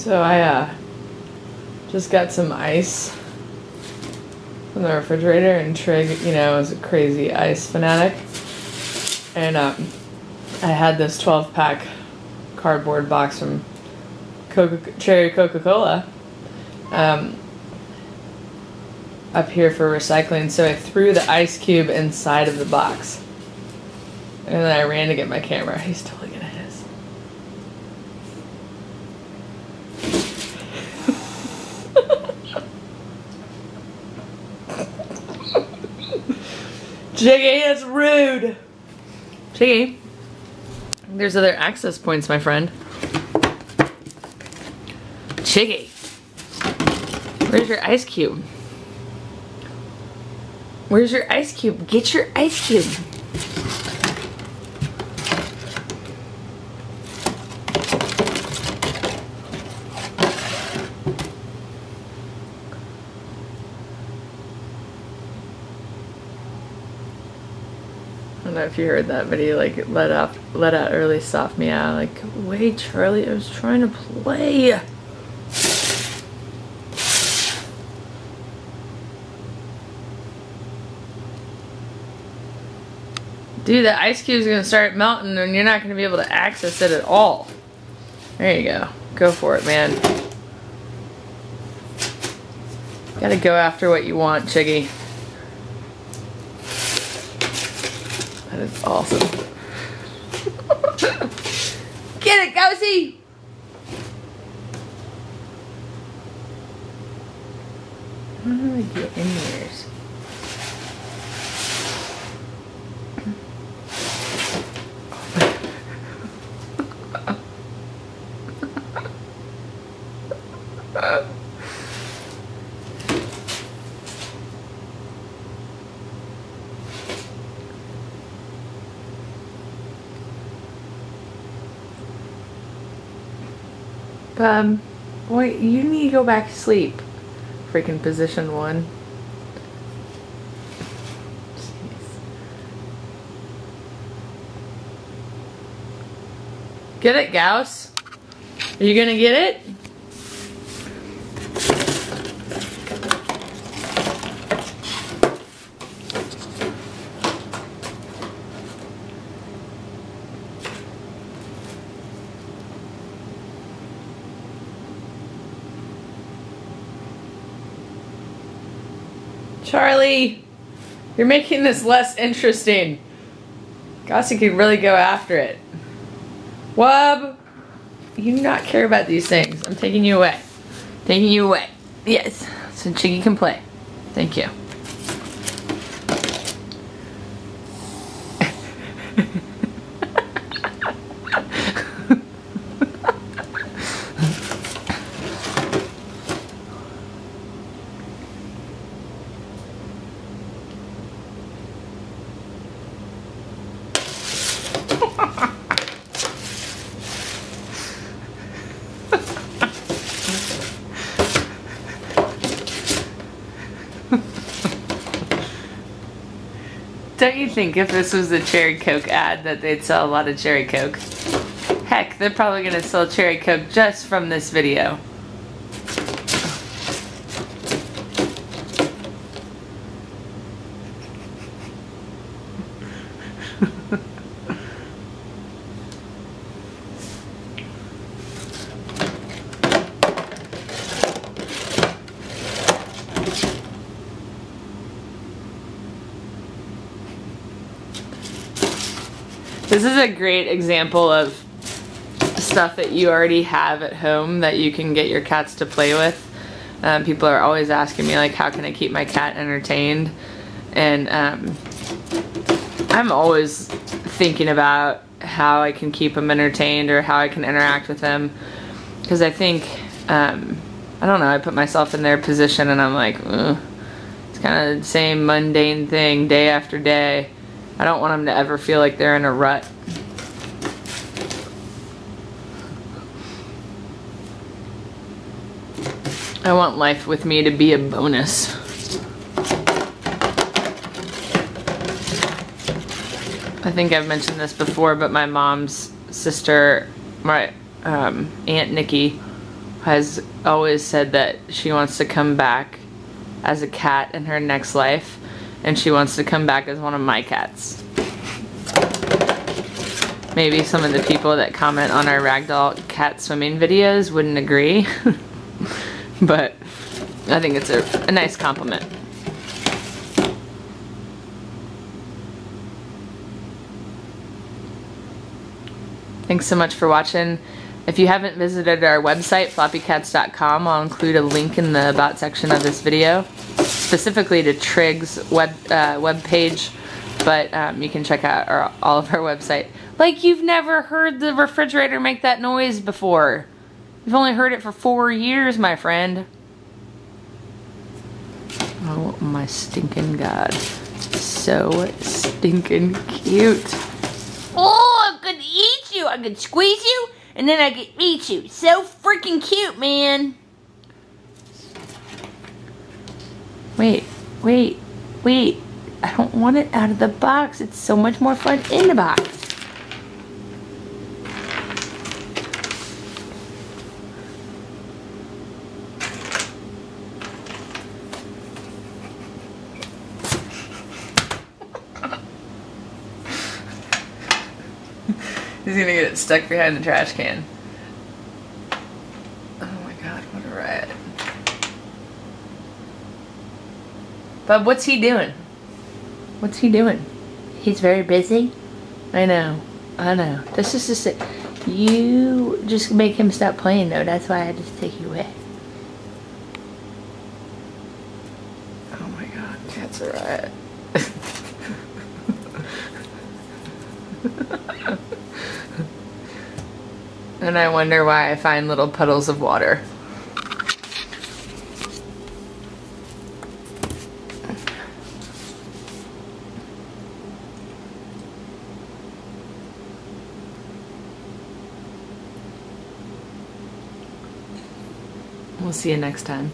So I just got some ice from the refrigerator, and Trigg, you know, is a crazy ice fanatic. And I had this 12-pack cardboard box from Cherry Coca-Cola up here for recycling, so I threw the ice cube inside of the box. And then I ran to get my camera. He's totally gonna hiss. Jiggy, that's rude. Jiggy, there's other access points, my friend. Jiggy, where's your ice cube? Where's your ice cube? Get your ice cube. I don't know if you heard that, but he like let out early soft meow, like, wait Charlie, I was trying to play. Dude, the ice cube's gonna start melting and you're not gonna be able to access it at all. There you go. Go for it, man. Gotta go after what you want, Chiggy. That is awesome. Get it, Ghosty! How do I get in yours? Boy, you need to go back to sleep. Freaking position 1. Jeez. Get it, Gauss? Are you gonna get it? Charlie, you're making this less interesting. Gossie could really go after it. Wub, you do not care about these things. I'm taking you away. Taking you away. Yes, so Chiggy can play. Thank you. Don't you think if this was a Cherry Coke ad that they'd sell a lot of Cherry Coke? Heck, they're probably gonna sell Cherry Coke just from this video. This is a great example of stuff that you already have at home that you can get your cats to play with. People are always asking me, like, how can I keep my cat entertained? And I'm always thinking about how I can keep him entertained or how I can interact with him. Because I think, I don't know, I put myself in their position and I'm like, ugh, it's kind of the same mundane thing day after day. I don't want them to ever feel like they're in a rut. I want life with me to be a bonus. I think I've mentioned this before, but my mom's sister, my Aunt Nikki, has always said that she wants to come back as a cat in her next life, and she wants to come back as one of my cats. Maybe some of the people that comment on our Ragdoll cat swimming videos wouldn't agree, but I think it's a nice compliment. Thanks so much for watching. If you haven't visited our website, floppycats.com, I'll include a link in the about section of this video, specifically to Trigg's web page, but you can check out all of our website. Like you've never heard the refrigerator make that noise before. You've only heard it for 4 years, my friend. Oh my stinking god. So stinking cute. Oh, I could eat you. I could squeeze you, and then I could eat you. So freaking cute, man. Wait. I don't want it out of the box. It's so much more fun in the box. He's gonna get it stuck behind the trash can. Oh my god, what a riot. Bub, what's he doing? What's he doing? He's very busy. I know. This is just it. You just make him stop playing though. That's why I just take you away. Oh my god, cats are riot. And I wonder why I find little puddles of water. We'll see you next time.